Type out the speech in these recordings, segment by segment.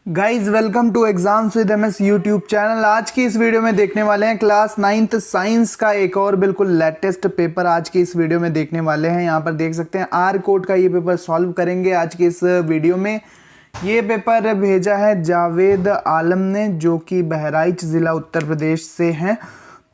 Guys welcome to exams with MS YouTube channel. आज की इस वीडियो में देखने वाले हैं क्लास 9th साइंस का एक और बिल्कुल लेटेस्ट पेपर आज की इस वीडियो में देखने वाले हैं। यहाँ पर देख सकते हैं आर कोड का ये पेपर सॉल्व करेंगे आज की इस वीडियो में। ये पेपर भेजा है जावेद आलम ने, जो कि बहराइच ज़िला उत्तर प्रदेश से हैं।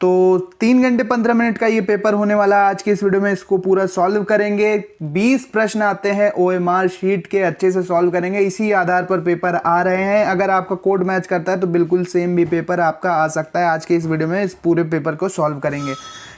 तो 3 घंटे 15 मिनट का ये पेपर होने वाला है। आज की इस वीडियो में इसको पूरा सॉल्व करेंगे। 20 प्रश्न आते हैं ओएमआर शीट के, अच्छे से सॉल्व करेंगे। इसी आधार पर पेपर आ रहे हैं। अगर आपका कोड मैच करता है तो बिल्कुल सेम भी पेपर आपका आ सकता है। आज के इस वीडियो में इस पूरे पेपर को सॉल्व करेंगे।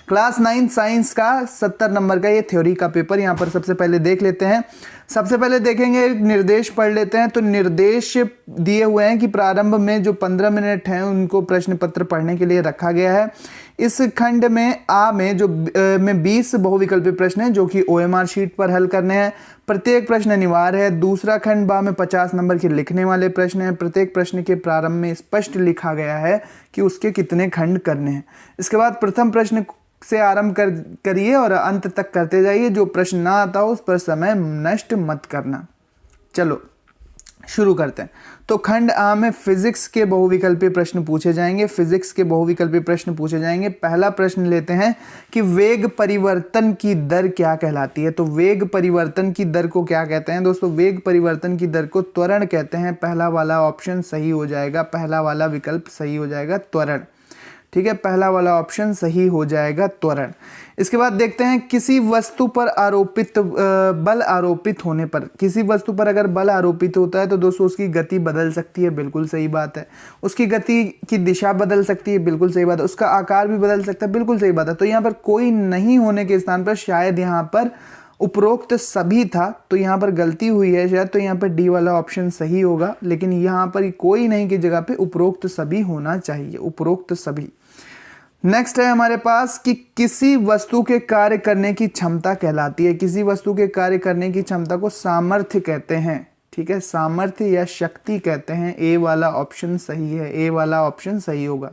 क्लास 9 साइंस का 70 नंबर का ये थ्योरी का पेपर यहाँ पर सबसे पहले देख लेते हैं। सबसे पहले देखेंगे निर्देश पढ़ लेते हैं। तो निर्देश दिए हुए हैं कि प्रारंभ में जो 15 मिनट हैं उनको प्रश्न पत्र पढ़ने के लिए रखा गया है। इस खंड में आ में जो में 20 बहुविकल्पी प्रश्न हैं जो कि ओएमआर शीट पर हल करने हैं। प्रत्येक प्रश्न अनिवार्य है। दूसरा खंड बा में 50 नंबर के लिखने वाले प्रश्न हैं। प्रत्येक प्रश्न के प्रारंभ में स्पष्ट लिखा गया है कि उसके कितने खंड करने हैं। इसके बाद प्रथम प्रश्न से आरंभ करिए और अंत तक करते जाइए। जो प्रश्न ना आता हो उस पर समय नष्ट मत करना। चलो शुरू करते हैं। तो खंड आ में फिजिक्स के बहुविकल्पी प्रश्न पूछे जाएंगे। फिजिक्स के बहुविकल्पी प्रश्न पूछे जाएंगे। पहला प्रश्न लेते हैं कि वेग परिवर्तन की दर क्या कहलाती है। तो वेग परिवर्तन की दर को क्या कहते हैं दोस्तों? वेग परिवर्तन की दर को त्वरण कहते हैं। पहला वाला ऑप्शन सही हो जाएगा, पहला वाला विकल्प सही हो जाएगा, त्वरण। ठीक है, पहला वाला ऑप्शन सही हो जाएगा, त्वरण। इसके बाद देखते हैं किसी वस्तु पर आरोपित बल आरोपित होने पर, किसी वस्तु पर अगर बल आरोपित होता है तो दोस्तों उसकी गति बदल सकती है, बिल्कुल सही बात है। उसकी गति की दिशा बदल सकती है, बिल्कुल सही बात है। उसका आकार भी बदल सकता है, बिल्कुल सही बात है। तो यहाँ पर कोई नहीं होने के स्थान पर शायद यहाँ पर उपरोक्त सभी था, तो यहाँ पर गलती हुई है शायद। तो यहाँ पर डी वाला ऑप्शन सही होगा, लेकिन यहाँ पर कोई नहीं की जगह पे उपरोक्त सभी होना चाहिए, उपरोक्त सभी। नेक्स्ट है हमारे पास कि किसी वस्तु के कार्य करने की क्षमता कहलाती है। किसी वस्तु के कार्य करने की क्षमता को सामर्थ्य कहते हैं। ठीक है, सामर्थ्य या शक्ति कहते हैं। ए वाला ऑप्शन सही है, ए वाला ऑप्शन सही होगा।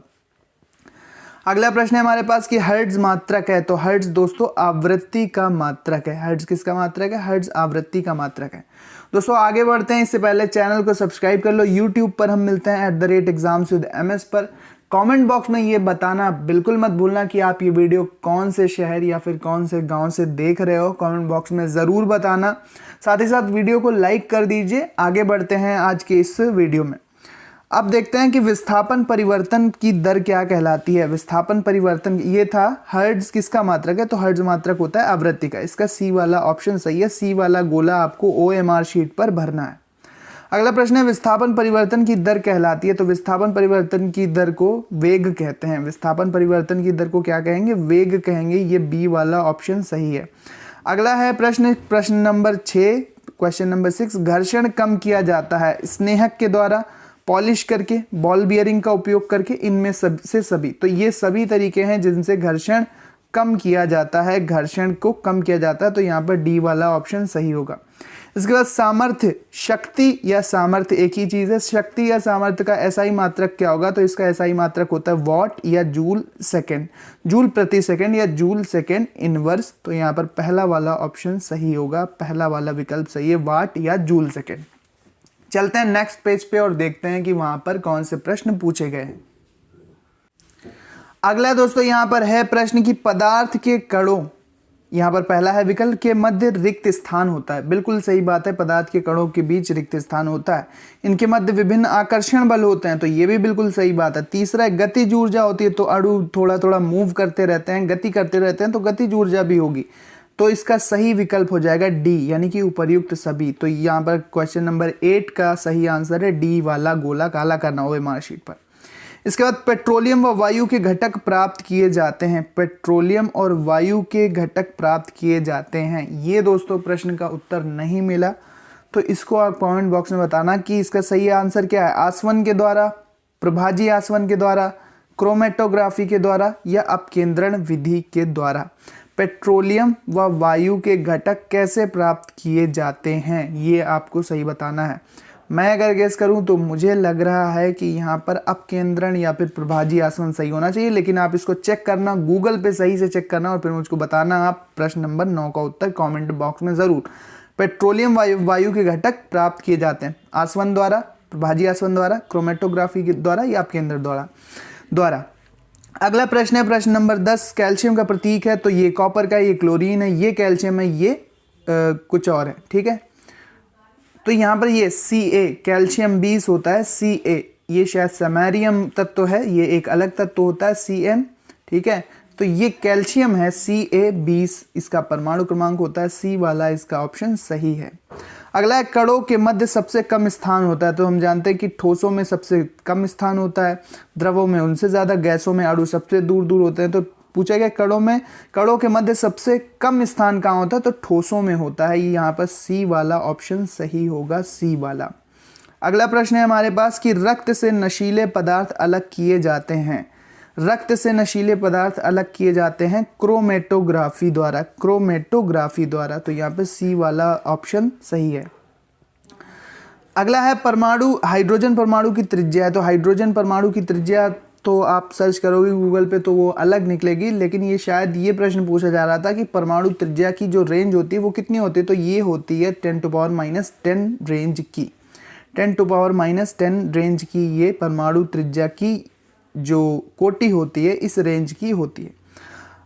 अगला प्रश्न है हमारे पास कि हर्ट्ज मात्रक है। तो हर्ट्ज दोस्तों आवृत्ति का मात्रक है। हर्ट्ज किसका मात्रक है? हर्ट्ज आवृत्ति का मात्रक है। दोस्तों आगे बढ़ते हैं, इससे पहले चैनल को सब्सक्राइब कर लो। यूट्यूब पर हम मिलते हैं @exams_with_ms पर। कमेंट बॉक्स में ये बताना बिल्कुल मत भूलना कि आप ये वीडियो कौन से शहर या फिर कौन से गांव से देख रहे हो। कमेंट बॉक्स में ज़रूर बताना। साथ ही साथ वीडियो को लाइक कर दीजिए। आगे बढ़ते हैं आज के इस वीडियो में। अब देखते हैं कि विस्थापन परिवर्तन की दर क्या कहलाती है। विस्थापन परिवर्तन, ये था हर्ट्ज किसका मात्रक है? तो हर्ट्ज मात्रक होता है आवृत्ति का। इसका सी वाला ऑप्शन सही है। सी वाला गोला आपको ओएमआर शीट पर भरना है। अगला प्रश्न है विस्थापन परिवर्तन की दर कहलाती है। तो विस्थापन परिवर्तन की दर को वेग कहते हैं। विस्थापन परिवर्तन की दर को क्या कहेंगे? वेग कहेंगे। ये बी वाला ऑप्शन सही है। अगला है प्रश्न नंबर 6, क्वेश्चन नंबर 6। घर्षण कम किया जाता है स्नेहक के द्वारा, पॉलिश करके, बॉल बियरिंग का उपयोग करके, इनमें से सभी। तो ये सभी तरीके हैं जिनसे घर्षण कम किया जाता है। घर्षण को कम किया जाता है, तो यहाँ पर डी वाला ऑप्शन सही होगा। इसके बाद सामर्थ्य, शक्ति या सामर्थ्य एक ही चीज़ है। शक्ति या सामर्थ्य का एसआई मात्रक क्या होगा? तो इसका एसआई मात्रक होता है वॉट या जूल सेकेंड, जूल प्रति सेकेंड या जूल सेकेंड इनवर्स। तो यहाँ पर पहला वाला ऑप्शन सही होगा, पहला वाला विकल्प सही है, वाट या जूल सेकेंड। चलते हैं नेक्स्ट पेज पे और देखते हैं कि वहां पर कौन से प्रश्न पूछे गए हैं। अगला दोस्तों यहाँ पर है प्रश्न की पदार्थ के कणों, यहाँ पर पहला है विकल्प के मध्य रिक्त स्थान होता है। बिल्कुल सही बात है, पदार्थ के कणों के बीच रिक्त स्थान होता है। इनके मध्य विभिन्न आकर्षण बल होते हैं। तो ये भी बिल्कुल सही बात है। तीसरा है गतिज ऊर्जा होती है। तो अणु थोड़ा थोड़ा मूव करते रहते हैं, गति करते रहते हैं, तो गतिज ऊर्जा भी होगी। तो इसका सही विकल्प हो जाएगा डी, यानी कि उपर्युक्त सभी। तो यहाँ पर क्वेश्चन नंबर 8 का सही आंसर है डी वाला गोला काला करना ओएमआर शीट पर। इसके बाद पेट्रोलियम व वायु के घटक प्राप्त किए जाते हैं। पेट्रोलियम और वायु के घटक प्राप्त किए जाते हैं। ये दोस्तों प्रश्न का उत्तर नहीं मिला, तो इसको आप कमेंट बॉक्स में बताना कि इसका सही आंसर क्या है। आसवन के द्वारा, प्रभाजी आसवन के द्वारा, क्रोमेटोग्राफी के द्वारा या अपकेंद्रण विधि के द्वारा। पेट्रोलियम व वायु के घटक कैसे प्राप्त किए जाते हैं, ये आपको सही बताना है। मैं अगर गेस करूं तो मुझे लग रहा है कि यहाँ पर अपकेंद्रण या फिर प्रभाजी आसवन सही होना चाहिए, लेकिन आप इसको चेक करना, गूगल पे सही से चेक करना और फिर मुझको बताना आप प्रश्न नंबर 9 का उत्तर कमेंट बॉक्स में ज़रूर। पेट्रोलियम वायु के घटक प्राप्त किए जाते हैं आसवन द्वारा, प्रभाजी आसवन द्वारा, क्रोमेटोग्राफी के द्वारा या अपकेंद्र द्वारा। अगला प्रश्न है प्रश्न नंबर 10, कैल्शियम का प्रतीक है, तो ये कॉपर का, ये क्लोरीन है, ये कैल्शियम है, ये कुछ और है, ठीक है। तो यहाँ पर ये Ca कैल्शियम 20 होता है, Ca ये शायद समैरियम तत्व है, ये एक अलग तत्व होता है Cm, ठीक है। तो ये कैल्शियम है Ca20, इसका परमाणु क्रमांक होता है C वाला, इसका ऑप्शन सही है। अगला है कणों के मध्य सबसे कम स्थान होता है, तो हम जानते हैं कि ठोसों में सबसे कम स्थान होता है, द्रवों में उनसे ज़्यादा, गैसों में अणु सबसे दूर दूर होते हैं। तो पूछा गया कणों के मध्य सबसे कम स्थान कहाँ होता है, तो ठोसों में होता है। ये यहाँ पर C वाला ऑप्शन सही होगा, C वाला। अगला प्रश्न है हमारे पास कि रक्त से नशीले पदार्थ अलग किए जाते हैं, रक्त से नशीले पदार्थ अलग किए जाते हैं क्रोमेटोग्राफी द्वारा, क्रोमेटोग्राफी द्वारा। तो यहाँ पे C वाला ऑप्शन सही है। अगला है परमाणु, हाइड्रोजन परमाणु की त्रिज्या है, तो हाइड्रोजन परमाणु की त्रिज्या तो आप सर्च करोगे गूगल पे तो वो अलग निकलेगी, लेकिन ये शायद ये प्रश्न पूछा जा रहा था कि परमाणु त्रिज्या की जो रेंज होती है वो कितनी होती है, तो ये होती है 10⁻⁻10 रेंज की, 10⁻⁻10 रेंज की ये परमाणु त्रिज्या की जो कोटि होती है इस रेंज की होती है।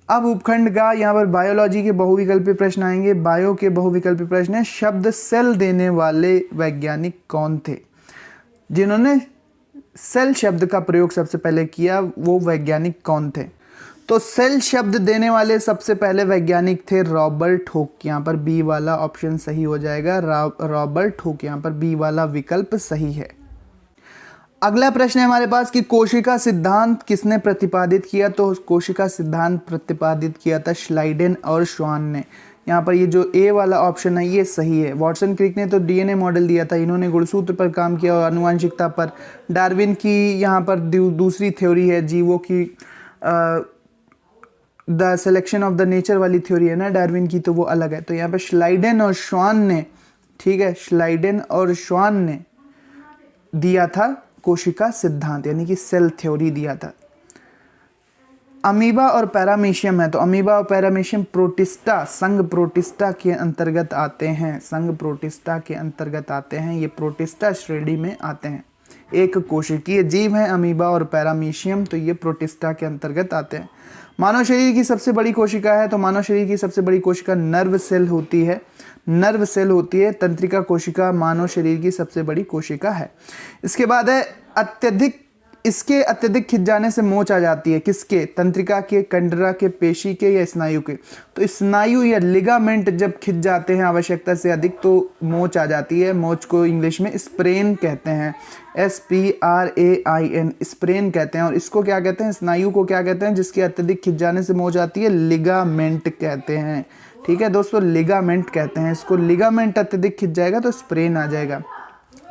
अब उपखंड का यहाँ पर बायोलॉजी के बहुविकल्पी प्रश्न आएंगे। बायो के बहुविकल्पी प्रश्न है, शब्द सेल देने वाले वैज्ञानिक कौन थे? जिन्होंने सेल शब्द का प्रयोग सबसे पहले किया वो वैज्ञानिक कौन थे? तो सेल शब्द देने वाले सबसे पहले वैज्ञानिक थे रॉबर्ट हुक, यहाँ पर बी वाला ऑप्शन सही हो जाएगा, रॉबर्ट हुक, यहाँ पर बी वाला विकल्प सही है। अगला प्रश्न है हमारे पास कि कोशिका सिद्धांत किसने प्रतिपादित किया? तो कोशिका सिद्धांत प्रतिपादित किया था श्लाइडेन और श्वान ने। यहाँ पर ये जो ए वाला ऑप्शन है ये सही है। वॉटसन क्रिक ने तो डीएनए मॉडल दिया था, इन्होंने गुणसूत्र पर काम किया और आनुवंशिकता पर। डार्विन की यहाँ पर दूसरी थ्योरी है जीवों की, the selection of the nature वाली थ्योरी है ना डार्विन की, तो वो अलग है। तो यहाँ पर श्लाइडेन और श्वान ने, ठीक है, श्लाइडेन और श्वान ने दिया था कोशिका सिद्धांत यानी कि सेल थ्योरी दिया था। अमीबा और पैरामीशियम है, तो अमीबा और पैरामीशियम प्रोटिस्टा, संघ प्रोटिस्टा के अंतर्गत आते हैं, संघ प्रोटिस्टा के अंतर्गत आते हैं, ये प्रोटिस्टा श्रेणी में आते हैं। एक कोशिकीय जीव है अमीबा और पैरामीशियम, तो ये प्रोटिस्टा के अंतर्गत आते हैं। मानव शरीर की सबसे बड़ी कोशिका है, तो मानव शरीर की सबसे बड़ी कोशिका नर्व सेल होती है, नर्व सेल होती है। तंत्रिका कोशिका मानव शरीर की सबसे बड़ी कोशिका है। इसके बाद है अत्यधिक खिंच जाने से मोच आ जाती है, किसके? तंत्रिका के, कंडरा के, पेशी के या स्नायु के? तो स्नायु या लिगामेंट जब खिंच जाते हैं आवश्यकता से अधिक तो मोच आ जाती है। मोच को इंग्लिश में स्प्रेन कहते हैं, SPRAIN, स्प्रेन कहते हैं। और इसको क्या कहते हैं? स्नायु को क्या कहते हैं जिसके अत्यधिक खिंच जाने से मोच आती है? लिगामेंट कहते हैं। ठीक है दोस्तों, लिगामेंट कहते हैं इसको। लिगामेंट अत्यधिक खिंच जाएगा तो स्प्रेन आ जाएगा।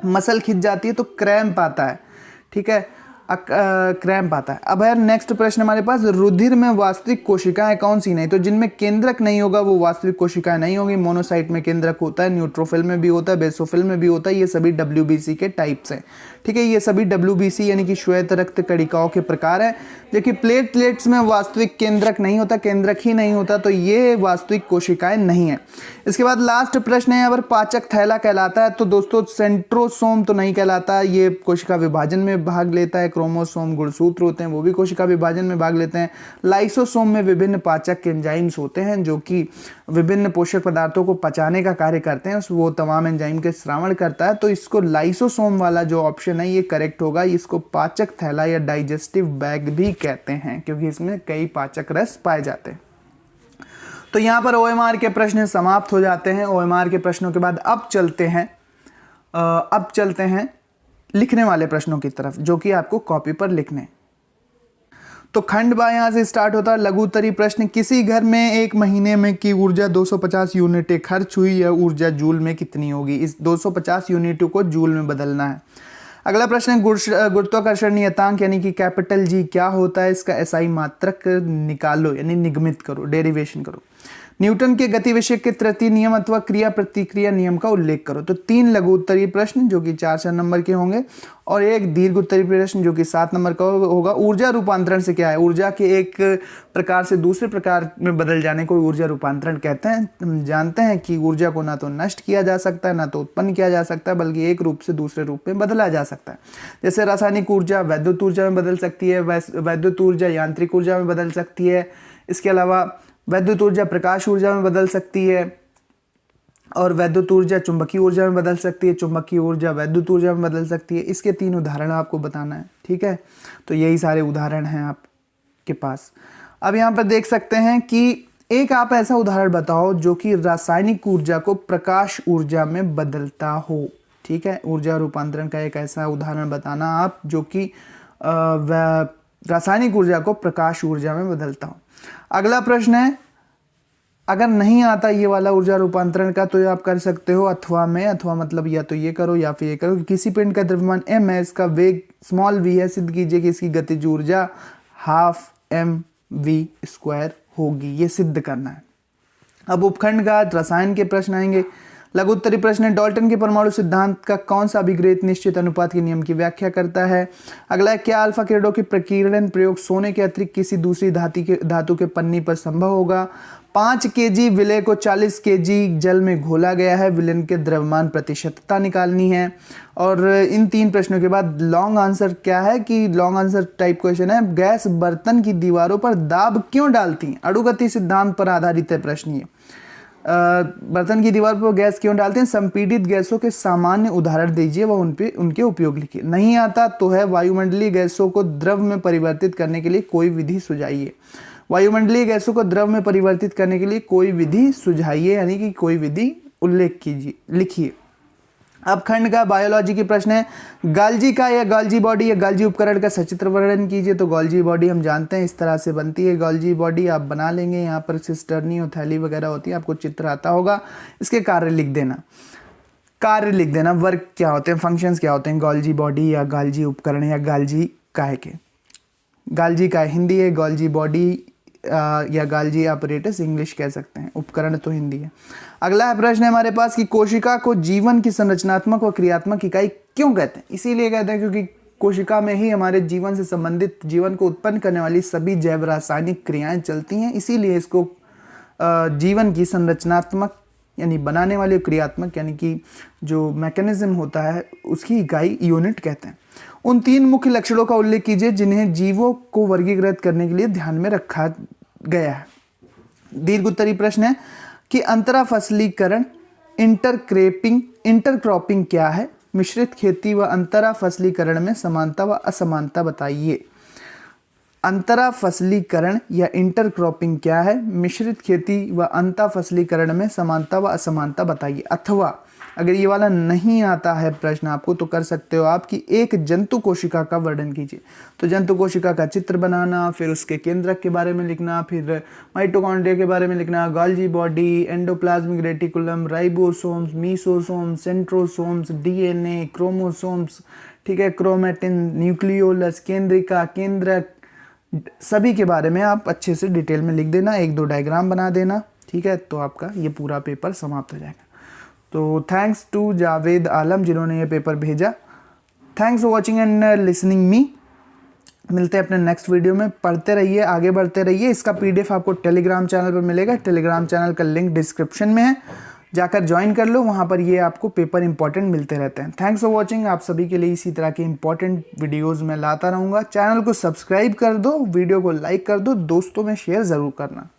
मसल खिंच जाती है तो क्रैम्प आता है, ठीक है, क्रैम्प आता है। अब है नेक्स्ट प्रश्न हमारे पास, रुधिर में वास्तविक कोशिकाएं कौन सी नहीं? तो जिनमें केंद्रक नहीं होगा वो वास्तविक कोशिकाएं नहीं होंगी। मोनोसाइट में केंद्रक होता है, न्यूट्रोफिल में भी होता है, बेसोफिल में भी होता है। ये सभी WBC के टाइप्स हैं, ठीक है। ये सभी WBC यानी कि श्वेत रक्त कणिकाओं के प्रकार हैं। देखिए प्लेटलेट्स में वास्तविक केंद्रक नहीं होता, केंद्रक ही नहीं होता, तो ये वास्तविक कोशिकाएं नहीं है। इसके बाद लास्ट प्रश्न है यहाँ पर, पाचक थैला कहलाता है? तो दोस्तों सेंट्रोसोम तो नहीं कहलाता, ये कोशिका विभाजन में भाग लेता है। क्रोमोसोम गुणसूत्र होते हैं वो भी कोशिका विभाजन में भाग लेते हैं। लाइसोसोम में विभिन्न पाचक एंजाइम्स होते हैं जो कि विभिन्न पोषक पदार्थों को पचाने का कार्य करते हैं, वो तमाम एंजाइम के श्रावण करता है। तो इसको लाइसोसोम वाला जो ऑप्शन है ये करेक्ट होगा। इसको पाचक थैला या डाइजेस्टिव बैग भी कहते हैं क्योंकि इसमें कई पाचक रस पाए जाते हैं। तो यहाँ पर OMR के प्रश्न समाप्त हो जाते हैं। OMR के प्रश्नों के बाद अब चलते हैं लिखने वाले प्रश्नों की तरफ जो कि आपको कॉपी पर लिखने। तो खंड बा यहाँ से स्टार्ट होता है। लघुत्तरी प्रश्न, किसी घर में एक महीने में की ऊर्जा 250 यूनिटें खर्च हुई, या ऊर्जा जूल में कितनी होगी? इस 250 यूनिटों को जूल में बदलना है। अगला प्रश्न है गुरुत्वाकर्षण नियतांक यानी कि कैपिटल G क्या होता है? इसका SI मात्रक निकालो यानी निगमित करो, डेरिवेशन करो। न्यूटन के गति विषय के तृतीय नियम अथवा क्रिया प्रतिक्रिया नियम का उल्लेख करो। तो 3 लघु उत्तरीय प्रश्न जो कि 4 नंबर के होंगे और एक दीर्घ उत्तरीय प्रश्न जो कि 7 नंबर का होगा। ऊर्जा रूपांतरण से क्या है? ऊर्जा के एक प्रकार से दूसरे प्रकार में बदल जाने को ऊर्जा रूपांतरण कहते हैं। हम जानते हैं कि ऊर्जा को ना तो नष्ट किया जा सकता है, ना तो उत्पन्न किया जा सकता है, बल्कि एक रूप से दूसरे रूप में बदला जा सकता है। जैसे रासायनिक ऊर्जा वैद्युत ऊर्जा में बदल सकती है, वैद्युत ऊर्जा यांत्रिक ऊर्जा में बदल सकती है। इसके अलावा वैद्युत ऊर्जा प्रकाश ऊर्जा में बदल सकती है और वैद्युत ऊर्जा चुंबकीय ऊर्जा में बदल सकती है, चुंबकीय ऊर्जा वैद्युत ऊर्जा में बदल सकती है। इसके 3 उदाहरण आपको बताना है, ठीक है। तो यही सारे उदाहरण हैं आपके पास। अब यहाँ पर देख सकते हैं कि एक आप ऐसा उदाहरण बताओ जो कि रासायनिक ऊर्जा को प्रकाश ऊर्जा में बदलता हो, ठीक है। ऊर्जा रूपांतरण का एक ऐसा उदाहरण बताना आप जो कि रासायनिक ऊर्जा को प्रकाश ऊर्जा में बदलता हो। अगला प्रश्न है, अगर नहीं आता ये वाला ऊर्जा रूपांतरण का तो ये आप कर सकते हो अथवा में, अथवा मतलब या तो ये करो या फिर ये करो। किसी पिंड का द्रव्यमान m है, इसका वेग स्मॉल v है, सिद्ध कीजिए कि इसकी गतिज ऊर्जा हाफ mv² होगी। ये सिद्ध करना है। अब उपखंड का रसायन के प्रश्न आएंगे। लघु उत्तरीय प्रश्न है, डाल्टन के परमाणु सिद्धांत का कौन सा अभिग्रेत निश्चित अनुपात के नियम की व्याख्या करता है? अगला है, क्या अल्फा किरणों के प्रकीर्णन प्रयोग सोने के अतिरिक्त किसी दूसरी धातु के पन्नी पर संभव होगा? 5 kg विलय को 40 kg जल में घोला गया है। विलयन के द्रव्यमान प्रतिशतता निकालनी है। और इन 3 प्रश्नों के बाद लॉन्ग आंसर क्या है कि लॉन्ग आंसर टाइप क्वेश्चन है, गैस बर्तन की दीवारों पर दाब क्यों डालती हैं? अणुगति सिद्धांत पर आधारित है प्रश्न ये। बर्तन की दीवार पर गैस क्यों डालते हैं? संपीड़ित गैसों के सामान्य उदाहरण दीजिए व उनके उपयोग लिखिए। नहीं आता तो है, वायुमंडलीय गैसों को द्रव में परिवर्तित करने के लिए कोई विधि सुझाइए। वायुमंडलीय गैसों को द्रव में परिवर्तित करने के लिए कोई विधि सुझाइए, यानी कि कोई विधि उल्लेख कीजिए, लिखिए। अब खंड का बायोलॉजी के प्रश्न है, गाल्जी का या गाल्जी बॉडी या गाल्जी उपकरण का सचित्र वर्णन कीजिए। तो गाल्जी बॉडी हम जानते हैं इस तरह से बनती है। गाल्जी बॉडी आप बना लेंगे, यहाँ पर सिस्टर्नी और थैली वगैरह होती है, आपको चित्र आता होगा। इसके कार्य लिख देना, वर्क क्या होते हैं, फंक्शंस क्या होते हैं गाल्जी बॉडी या गाल्जी उपकरण या गाल्जी काय के। गाल्जी काय हिंदी है, गाल्जी बॉडी या गाल्जी ऑपरेटस इंग्लिश कह सकते हैं, उपकरण तो हिंदी है। अगला है प्रश्न है हमारे पास कि कोशिका को जीवन की संरचनात्मक व क्रियात्मक इकाई क्यों कहते हैं? इसीलिए कहते हैं क्योंकि कोशिका में ही हमारे जीवन से संबंधित, जीवन को उत्पन्न करने वाली सभी जैव रासायनिक क्रियाएं चलती हैं। इसीलिए इसको जीवन की संरचनात्मक यानी बनाने वाली, क्रियात्मक यानी कि जो मैकेनिज्म होता है उसकी इकाई यूनिट कहते हैं। उन 3 मुख्य लक्षणों का उल्लेख कीजिए जिन्हें जीवों को वर्गीकृत करने के लिए ध्यान में रखा गया है। दीर्घ उत्तरीय प्रश्न है कि अंतरा फसलीकरण, इंटरक्रॉपिंग क्या है? मिश्रित खेती व अंतरा फसलीकरण में समानता व असमानता बताइए। अंतरा फसलीकरण या इंटरक्रॉपिंग क्या है? मिश्रित खेती व अंतरा फसलीकरण में समानता व असमानता बताइए। अथवा अगर ये वाला नहीं आता है प्रश्न आपको तो कर सकते हो आप कि एक जंतु कोशिका का वर्णन कीजिए। तो जंतु कोशिका का चित्र बनाना, फिर उसके केंद्रक के बारे में लिखना, फिर माइटोकॉन्ड्रिया के बारे में लिखना, Golgi body, endoplasmic reticulum, ribosomes, mesosomes, centrosomes, DNA, chromosomes, ठीक है, क्रोमेटिन, न्यूक्लियोलस, केंद्रिका, केंद्रक, सभी के बारे में आप अच्छे से डिटेल में लिख देना, 1-2 डायग्राम बना देना, ठीक है। तो आपका ये पूरा पेपर समाप्त हो जाएगा। तो थैंक्स टू जावेद आलम जिन्होंने ये पेपर भेजा। Thanks for watching and listening me. मिलते हैं अपने नेक्स्ट वीडियो में। पढ़ते रहिए, आगे बढ़ते रहिए। इसका पीडीएफ आपको टेलीग्राम चैनल पर मिलेगा। टेलीग्राम चैनल का लिंक डिस्क्रिप्शन में है, जाकर ज्वाइन कर लो। वहाँ पर ये आपको पेपर इंपॉर्टेंट मिलते रहते हैं। Thanks for watching. आप सभी के लिए इसी तरह के इंपॉर्टेंट वीडियोज़ मैं लाता रहूँगा। चैनल को सब्सक्राइब कर दो, वीडियो को लाइक कर दो, दोस्तों में शेयर ज़रूर करना।